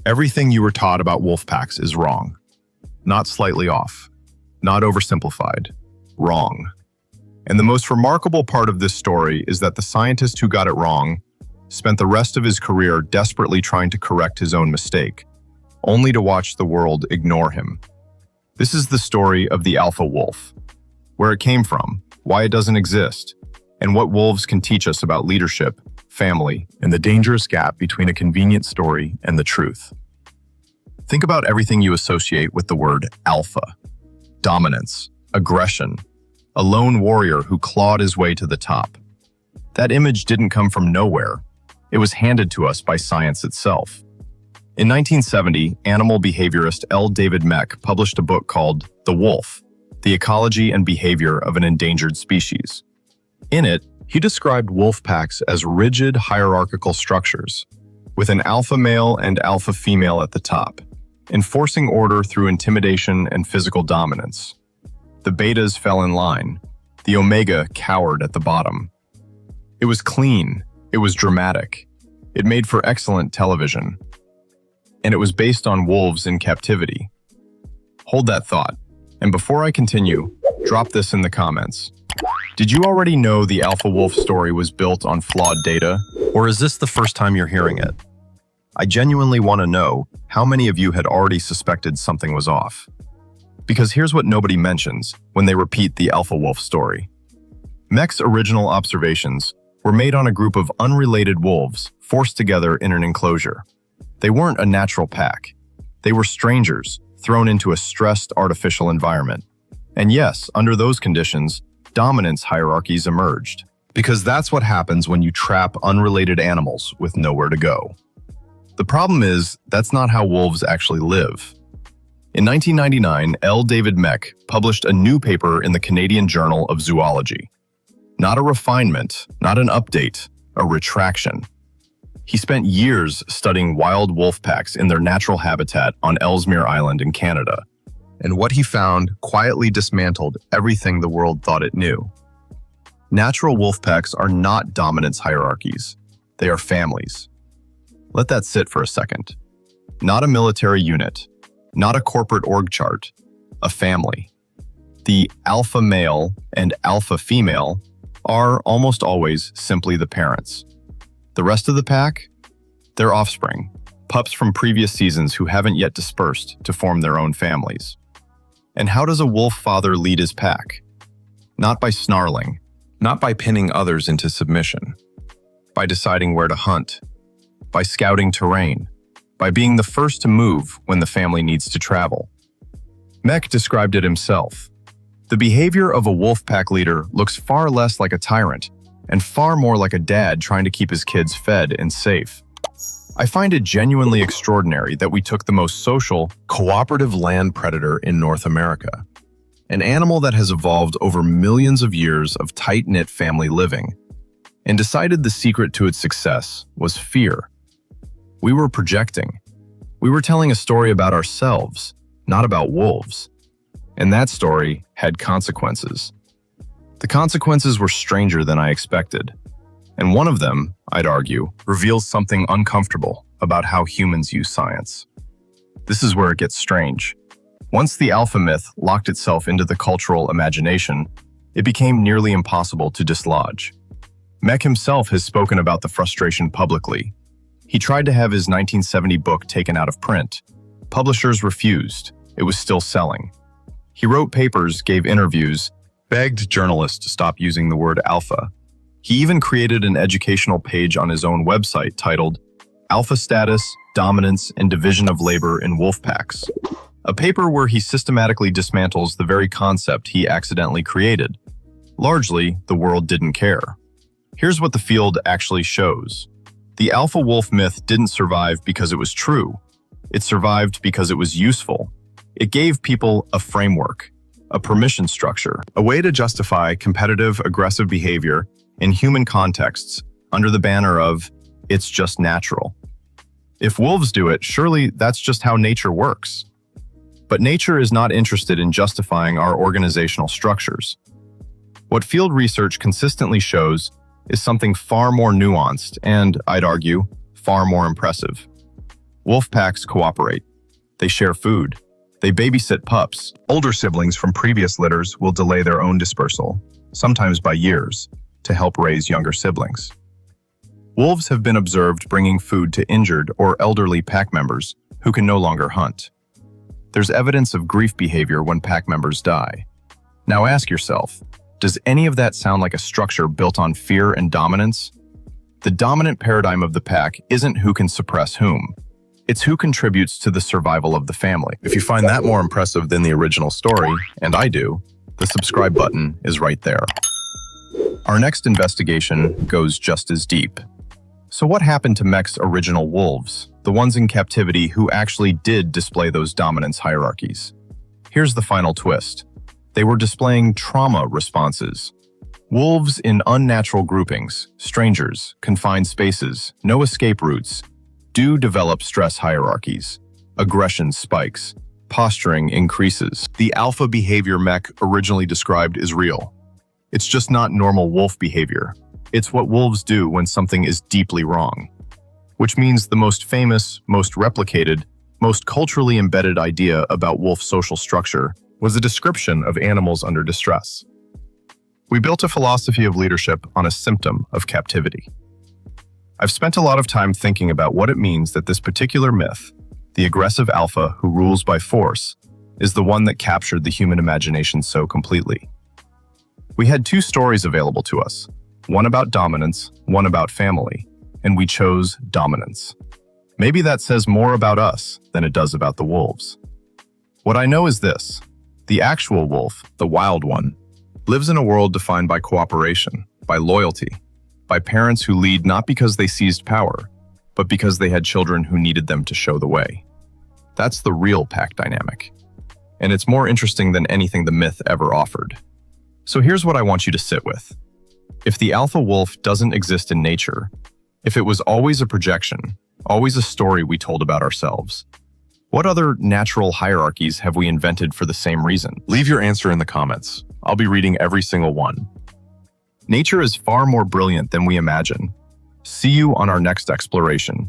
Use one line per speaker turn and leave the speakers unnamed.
Everything you were taught about wolf packs is wrong. Not slightly off. Not oversimplified. Wrong. And the most remarkable part of this story is that the scientist who got it wrong spent the rest of his career desperately trying to correct his own mistake, only to watch the world ignore him. This is the story of the alpha wolf, where it came from, why it doesn't exist, and what wolves can teach us about leadership, family, and the dangerous gap between a convenient story and the truth. Think about everything you associate with the word alpha. Dominance, aggression, a lone warrior who clawed his way to the top. That image didn't come from nowhere. It was handed to us by science itself. In 1970, animal behaviorist L. David Mech published a book called The Wolf: The Ecology and Behavior of an Endangered Species. In it, he described wolf packs as rigid hierarchical structures, with an alpha male and alpha female at the top, enforcing order through intimidation and physical dominance. The betas fell in line. The omega cowered at the bottom. It was clean. It was dramatic. It made for excellent television. And it was based on wolves in captivity. Hold that thought. And before I continue, drop this in the comments. Did you already know the alpha wolf story was built on flawed data? Or is this the first time you're hearing it? I genuinely want to know how many of you had already suspected something was off. Because here's what nobody mentions when they repeat the alpha wolf story. Mech's original observations were made on a group of unrelated wolves forced together in an enclosure. They weren't a natural pack. They were strangers thrown into a stressed artificial environment. And yes, under those conditions, dominance hierarchies emerged. Because that's what happens when you trap unrelated animals with nowhere to go. The problem is, that's not how wolves actually live. In 1999, L. David Mech published a new paper in the Canadian Journal of Zoology. Not a refinement, not an update, a retraction. He spent years studying wild wolf packs in their natural habitat on Ellesmere Island in Canada. And what he found quietly dismantled everything the world thought it knew. Natural wolf packs are not dominance hierarchies. They are families. Let that sit for a second. Not a military unit, not a corporate org chart, a family. The alpha male and alpha female are almost always simply the parents. The rest of the pack? Their offspring, pups from previous seasons who haven't yet dispersed to form their own families. And how does a wolf father lead his pack? Not by snarling, not by pinning others into submission, by deciding where to hunt, by scouting terrain, by being the first to move when the family needs to travel. Mech described it himself. The behavior of a wolf pack leader looks far less like a tyrant and far more like a dad trying to keep his kids fed and safe. I find it genuinely extraordinary that we took the most social, cooperative land predator in North America, an animal that has evolved over millions of years of tight-knit family living, and decided the secret to its success was fear. We were projecting. We were telling a story about ourselves, not about wolves. And that story had consequences. The consequences were stranger than I expected. And one of them, I'd argue, reveals something uncomfortable about how humans use science. This is where it gets strange. Once the alpha myth locked itself into the cultural imagination, it became nearly impossible to dislodge. Mech himself has spoken about the frustration publicly. He tried to have his 1970 book taken out of print. Publishers refused. It was still selling. He wrote papers, gave interviews, begged journalists to stop using the word alpha. He even created an educational page on his own website titled Alpha Status, Dominance, and Division of Labor in Wolf Packs, a paper where he systematically dismantles the very concept he accidentally created. Largely, the world didn't care. Here's what the field actually shows. The alpha wolf myth didn't survive because it was true. It survived because it was useful. It gave people a framework, a permission structure, a way to justify competitive, aggressive behavior in human contexts under the banner of, it's just natural. If wolves do it, surely that's just how nature works. But nature is not interested in justifying our organizational structures. What field research consistently shows is something far more nuanced and, I'd argue, far more impressive. Wolf packs cooperate. They share food. They babysit pups. Older siblings from previous litters will delay their own dispersal, sometimes by years, to help raise younger siblings. Wolves have been observed bringing food to injured or elderly pack members who can no longer hunt. There's evidence of grief behavior when pack members die. Now ask yourself, does any of that sound like a structure built on fear and dominance? The dominant paradigm of the pack isn't who can suppress whom. It's who contributes to the survival of the family. If you find that more impressive than the original story, and I do, the subscribe button is right there. Our next investigation goes just as deep. So what happened to Mech's original wolves, the ones in captivity who actually did display those dominance hierarchies? Here's the final twist. They were displaying trauma responses. Wolves in unnatural groupings, strangers, confined spaces, no escape routes, do develop stress hierarchies. Aggression spikes. Posturing increases. The alpha behavior Mech originally described is real. It's just not normal wolf behavior. It's what wolves do when something is deeply wrong. Which means the most famous, most replicated, most culturally embedded idea about wolf social structure was a description of animals under distress. We built a philosophy of leadership on a symptom of captivity. I've spent a lot of time thinking about what it means that this particular myth, the aggressive alpha who rules by force, is the one that captured the human imagination so completely. We had two stories available to us, one about dominance, one about family, and we chose dominance. Maybe that says more about us than it does about the wolves. What I know is this: the actual wolf, the wild one, lives in a world defined by cooperation, by loyalty, by parents who lead not because they seized power, but because they had children who needed them to show the way. That's the real pack dynamic. And it's more interesting than anything the myth ever offered. So here's what I want you to sit with. If the alpha wolf doesn't exist in nature, if it was always a projection, always a story we told about ourselves, what other natural hierarchies have we invented for the same reason? Leave your answer in the comments. I'll be reading every single one. Nature is far more brilliant than we imagine. See you on our next exploration.